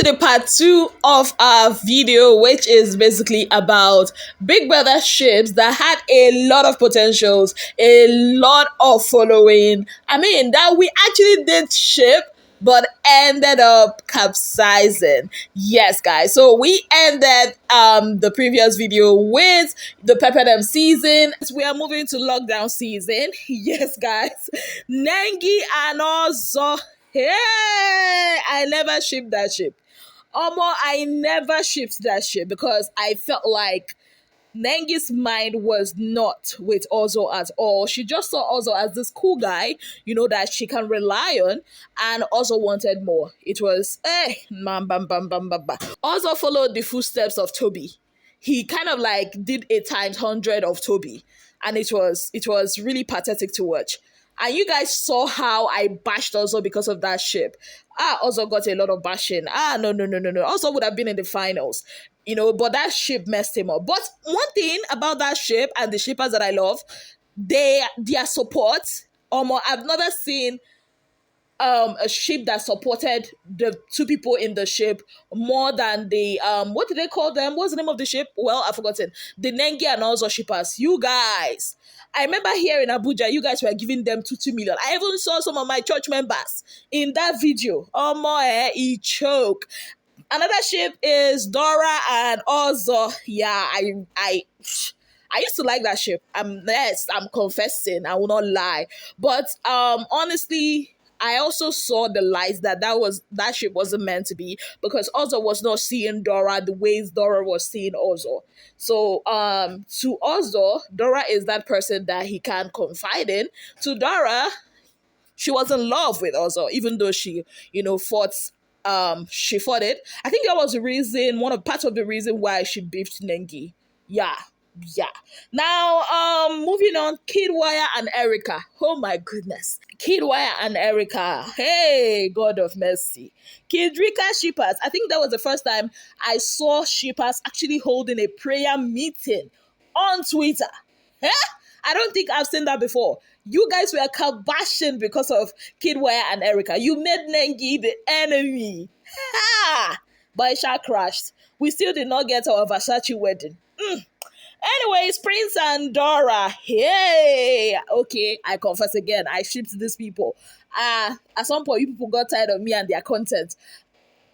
the part 2 of our video, which is basically about Big Brother ships that had a lot of potentials, a lot of following. I mean, that we actually did ship but ended up capsizing. Yes, guys. So we ended the previous video with the Pepper Them season. We are moving to lockdown season. Yes, guys. Nengi and also, hey, I never shipped that ship. I never shipped that ship because I felt like Nengi's mind was not with Ozo at all. She just saw Ozo as this cool guy, that she can rely on, and Ozo wanted more. It was, bam, bam, bam, bam, bam, bam. Ozo followed the footsteps of Toby. He kind of like did a times 100 of Toby, and it was really pathetic to watch. And you guys saw how I bashed Ozo because of that ship. Ozo got a lot of bashing. No, no, no, no, no. Ozo would have been in the finals, but that ship messed him up. But one thing about that ship and the shippers that I love, their support. I've never seen a ship that supported the two people in the ship more than the what do they call them? What's the name of the ship? Well, I've forgotten. The Nengi and also shippers. You guys, I remember here in Abuja, you guys were giving them 2 million. I even saw some of my church members in that video. He choke. Another ship is Dora and Ozo. Yeah, I used to like that ship. I'm confessing. I will not lie. But honestly, I also saw the lies that ship wasn't meant to be, because Ozo was not seeing Dora the ways Dora was seeing Ozo. So to Ozo, Dora is that person that he can confide in. To Dora, she was in love with Ozo, even though she, fought she fought it. I think that was the reason, part of the reason why she beefed Nengi. Yeah. Now, moving on, Kidwire and Erica. Oh my goodness. Kidwire and Erica. Hey, God of mercy. Kidrika shippers. I think that was the first time I saw shippers actually holding a prayer meeting on Twitter. Huh? I don't think I've seen that before. You guys were kabashing because of Kidwire and Erica. You made Nengi the enemy. Ha! But it sha crashed. We still did not get our Versace wedding. Anyways, Prince and Dora. Hey! Okay, I confess again. I shipped these people. At some point, you people got tired of me and their content.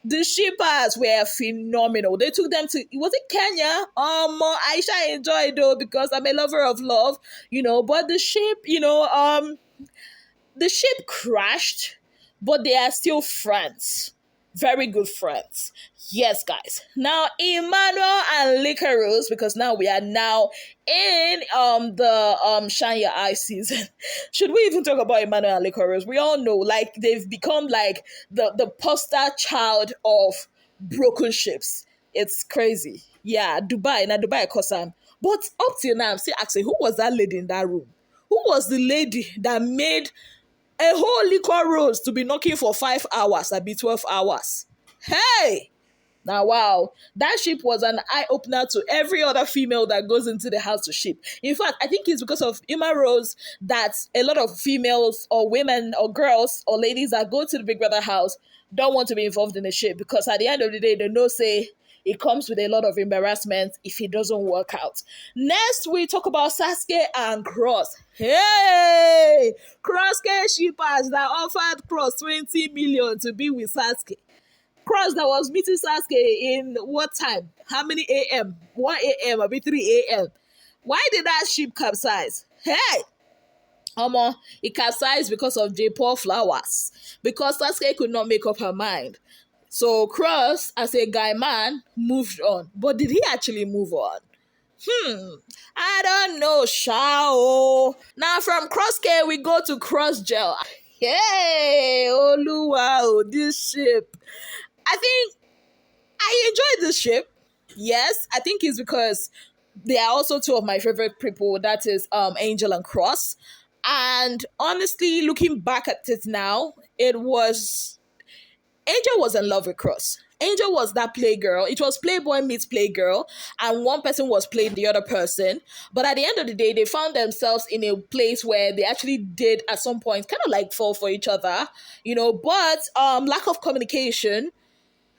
The shippers were phenomenal. They took them to, was it Kenya? Aisha enjoyed though, because I'm a lover of love, but the ship, the ship crashed, but they are still friends. Very good friends. Yes, guys. Now, Emmanuel and Licorice, because now we are now in the Shine Your Eye season. Should we even talk about Emmanuel and Licorice? We all know, like, they've become like the poster child of broken ships. It's crazy. Yeah, Dubai, Kosam. But up till now, I'm still asking, who was that lady in that room? Who was the lady that made a whole liquor rose to be knocking for 5 hours, be 12 hours? Hey! Now, wow, that ship was an eye-opener to every other female that goes into the house to ship. In fact, I think it's because of Ima Rose that a lot of females or women or girls or ladies that go to the Big Brother house don't want to be involved in the ship, because at the end of the day, they know, say, it comes with a lot of embarrassment if it doesn't work out. Next, we talk about Sasuke and Cross. Hey! Cross shippers that offered Cross 20 million to be with Sasuke. Cross that was meeting Sasuke in what time? How many a.m.? 1 a.m. or 3 a.m.? Why did that ship capsize? Hey! It capsized because of J-Paul Flowers. Because Sasuke could not make up her mind. So Cross, as a guy man, moved on. But did he actually move on? I don't know, Shao. Now from Cross K, we go to Cross Gel. Hey, Oluwa, this ship. I think I enjoyed this ship. Yes, I think it's because they are also two of my favorite people. That is Angel and Cross. And honestly, looking back at it now, Angel was in love with Cross. Angel was that playgirl. It was Playboy meets Playgirl, and one person was playing the other person. But at the end of the day, they found themselves in a place where they actually did, at some point, kind of like fall for each other, But lack of communication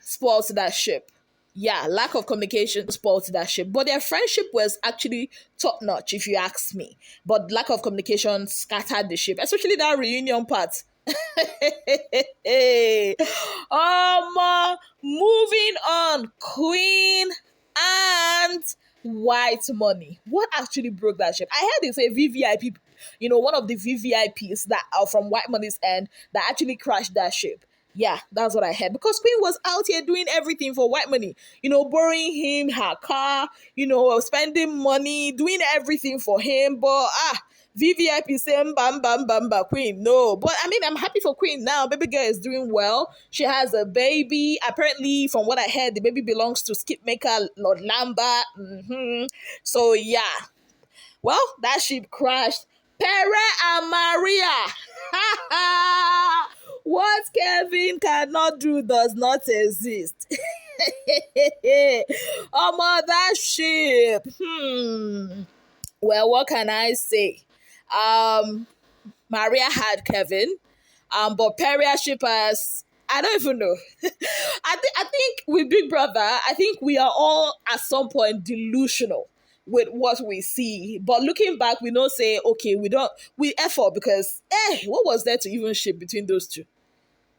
spoiled that ship. Yeah, lack of communication spoiled that ship. But their friendship was actually top notch, if you ask me. But lack of communication scattered the ship, especially that reunion part. Moving on, Queen and White Money. What actually broke that ship? I heard it's a VVIP, one of the VVIPs that are from White Money's end that actually crashed that ship. Yeah, that's what I heard. Because Queen was out here doing everything for White Money. Borrowing him her car, spending money, doing everything for him. But VVIP saying bam bam bam bam Queen. No. But I mean, I'm happy for Queen now. Baby girl is doing well. She has a baby. Apparently, from what I heard, the baby belongs to Skipmaker Lord Lambert. So yeah. Well, that ship crashed. Pere and Maria. What Kevin cannot do does not exist. That ship. Well, what can I say? Maria had Kevin, but Peria shippers, I don't even know. I think with Big Brother, I think we are all at some point delusional with what we see. But looking back, we don't say, okay, we effort because, what was there to even ship between those two?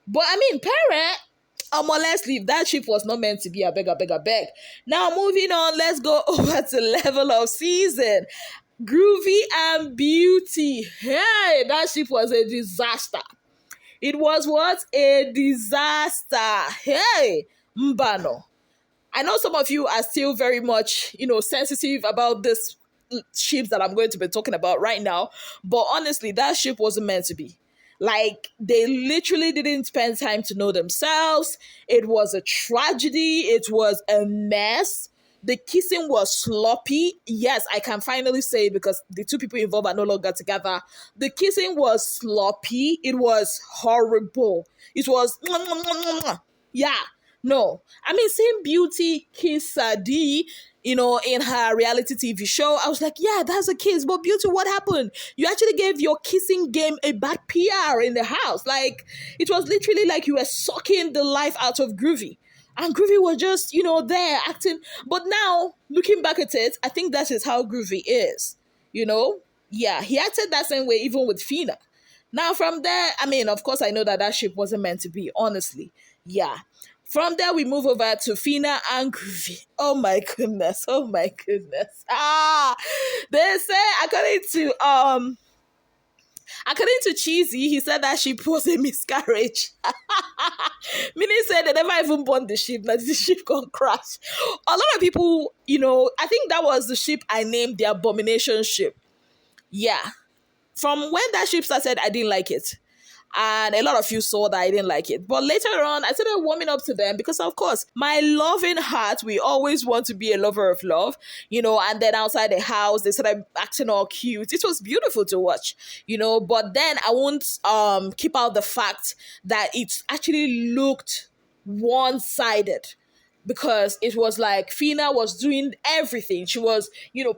But I mean, let's leave. That ship was not meant to be. I beg. Now, moving on, let's go over to level of season. Groovy and Beauty. Hey, that ship was a disaster. It was what? A disaster. Hey, Mbano. I know some of you are still very much, sensitive about this ship that I'm going to be talking about right now. But honestly, that ship wasn't meant to be. Like, they literally didn't spend time to know themselves. It was a tragedy. It was a mess. The kissing was sloppy. Yes, I can finally say it because the two people involved are no longer together. The kissing was sloppy. It was horrible. It was, yeah, no. I mean, seeing Beauty kiss Sadi, in her reality TV show, I was like, yeah, that's a kiss. But Beauty, what happened? You actually gave your kissing game a bad PR in the house. Like, it was literally like you were sucking the life out of Groovy. And Groovy was just, there acting. But now, looking back at it, I think that is how Groovy is. Yeah, he acted that same way even with Fina. Now, from there, I mean, of course, I know that ship wasn't meant to be, honestly. Yeah. From there, we move over to Fina and Groovy. Oh my goodness. They say, according to Cheesy, he said that ship was a miscarriage. Meaning said they never even bought the ship, that the ship got crashed. A lot of people, I think that was the ship I named the Abomination ship. Yeah. From when that ship started, I didn't like it. And a lot of you saw that I didn't like it. But later on, I started warming up to them because, of course, my loving heart, we always want to be a lover of love, and then outside the house, they started acting all cute. It was beautiful to watch, but then I won't keep out the fact that it actually looked one-sided. Because it was like Fina was doing everything. She was,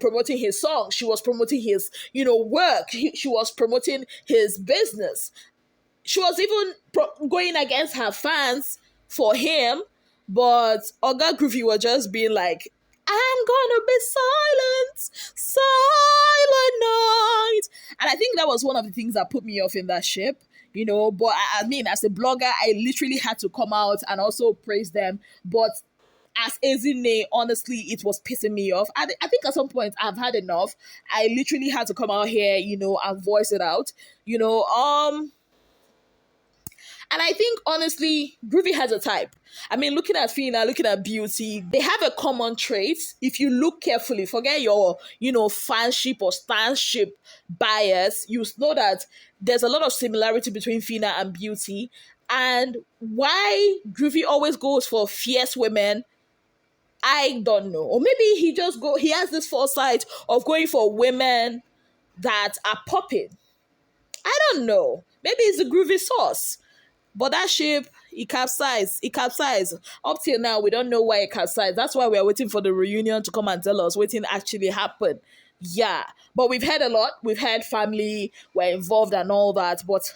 promoting his song. She was promoting his, work. She was promoting his business. She was even going against her fans for him, but Oga Groovy was just being like, I'm gonna be silent night. And I think that was one of the things that put me off in that ship, but I mean, as a blogger, I literally had to come out and also praise them. But as Ezine, honestly, it was pissing me off. I think at some point I've had enough. I literally had to come out here, and voice it out, and I think, honestly, Groovy has a type. I mean, looking at Fina, looking at Beauty, they have a common trait. If you look carefully, forget your, fanship or stanship bias, you know that there's a lot of similarity between Fina and Beauty. And why Groovy always goes for fierce women, I don't know. Or maybe he has this foresight of going for women that are popping. I don't know. Maybe it's the Groovy sauce. But that ship, it capsized. Up till now, we don't know why it capsized. That's why we are waiting for the reunion to come and tell us what actually happened. Yeah. But we've heard a lot. We've heard family were involved and all that. But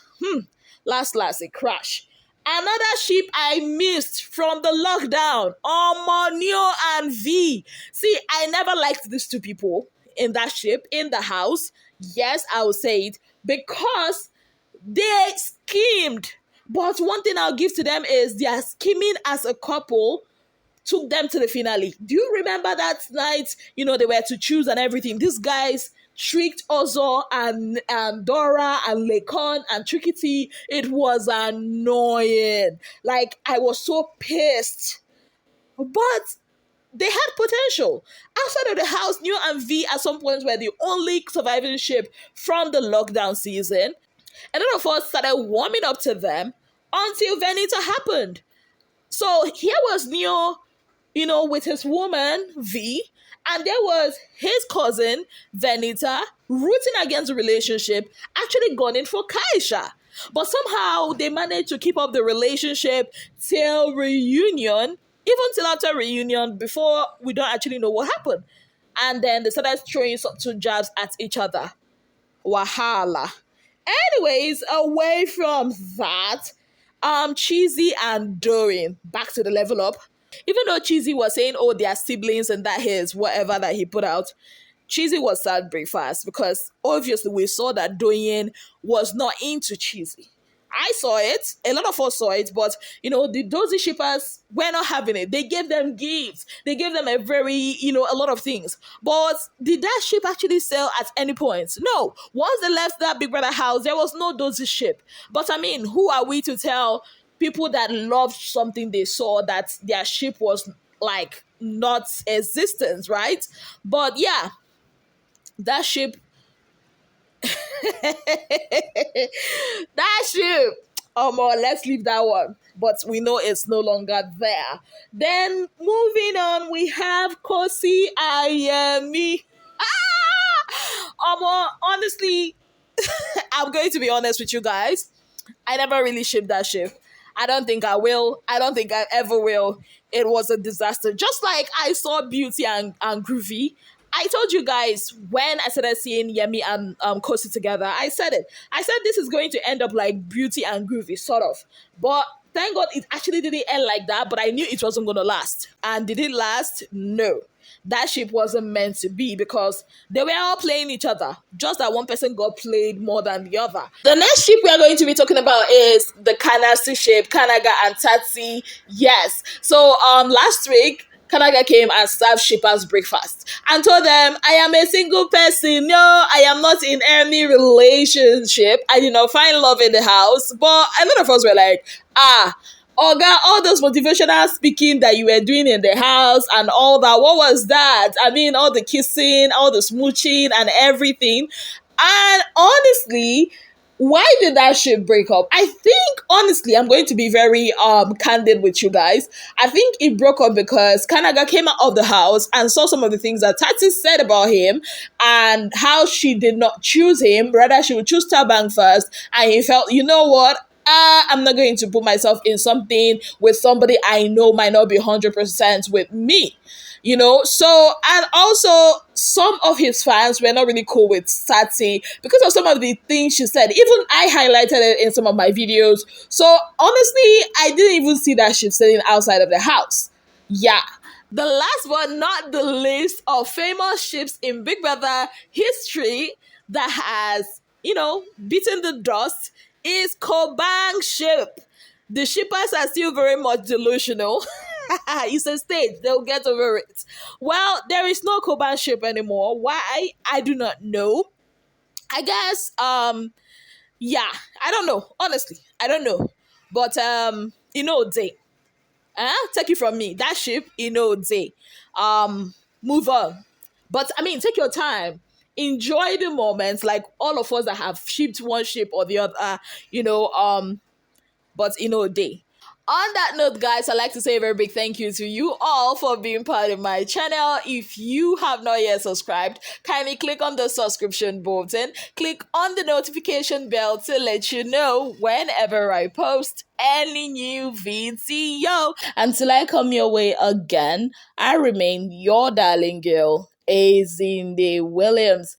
last, it crashed. Another ship I missed from the lockdown. Neo and V. See, I never liked these two people in that ship, in the house. Yes, I will say it. Because they schemed. But one thing I'll give to them is their scheming as a couple took them to the finale. Do you remember that night? They were to choose and everything. These guys tricked Ozo and Dora and Lekon and Trickity. It was annoying. Like, I was so pissed. But they had potential. Outside of the house, Neo and V at some points were the only surviving ship from the lockdown season. And then of us started warming up to them until Venita happened. So here was Neo, with his woman, V, and there was his cousin, Venita, rooting against the relationship, actually gunning for Kaisha. But somehow they managed to keep up the relationship till reunion, even till after reunion, before we don't actually know what happened. And then they started throwing some two jabs at each other. Wahala. Anyways, away from that, Cheesy and Dorian, back to the level up. Even though Cheesy was saying, oh, they are siblings and that his whatever that he put out, Cheesy was sad breakfast because obviously we saw that Dorian was not into Cheesy. I saw it. A lot of us saw it, but the Dozy shippers were not having it. They gave them gifts. They gave them a lot of things. But did that ship actually sell at any point? No. Once they left that Big Brother house, there was no Dozy ship. But I mean, who are we to tell people that loved something they saw that their ship was like not existence, right? But yeah, that ship that ship. Let's leave that one. But we know it's no longer there. Then moving on, we have Kosi Ayemi. Honestly, I'm going to be honest with you guys. I never really shipped that ship. I don't think I will. I don't think I ever will. It was a disaster. Just like I saw Beauty and Groovy. I told you guys when I started seeing Yemi and Kosi together, I said it. I said this is going to end up like Beauty and Groovy, sort of. But thank God it actually didn't end like that, but I knew it wasn't going to last. And did it last? No. That ship wasn't meant to be because they were all playing each other. Just that one person got played more than the other. The next ship we are going to be talking about is the Kanasi ship, Kanaga and Tatsi. Yes. So last week, Kanaga came and served shippers breakfast and told them, I am a single person. No, I am not in any relationship. I did not find love in the house. But a lot of us were like, Oga, all those motivational speaking that you were doing in the house and all that, what was that? I mean, all the kissing, all the smooching and everything. And honestly, why did that ship break up? I think, honestly, I'm going to be very candid with you guys. I think it broke up because Kanaga came out of the house and saw some of the things that Tati said about him and how she did not choose him. Rather, she would choose Tabang first. And he felt, you know what? I'm not going to put myself in something with somebody I know might not be 100% with me. So, and also some of his fans were not really cool with Sati because of some of the things she said. Even I highlighted it in some of my videos. So honestly, I didn't even see that shit sitting outside of the house. Yeah. The last but not the least of famous ships in Big Brother history that has, beaten the dust is Kobang ship. The shippers are still very much delusional. It's a stage. They'll get over it. Well, there is no Koban ship anymore. Why? I do not know. I guess, yeah, I don't know. Honestly, I don't know. But, day. Take it from me. That ship, day. Move on. But, I mean, take your time. Enjoy the moments, like all of us that have shipped one ship or the other, but day. On that note, guys, I'd like to say a very big thank you to you all for being part of my channel. If you have not yet subscribed, kindly click on the subscription button. Click on the notification bell to let you know whenever I post any new video. Until I come your way again, I remain your darling girl, Azinde Williams.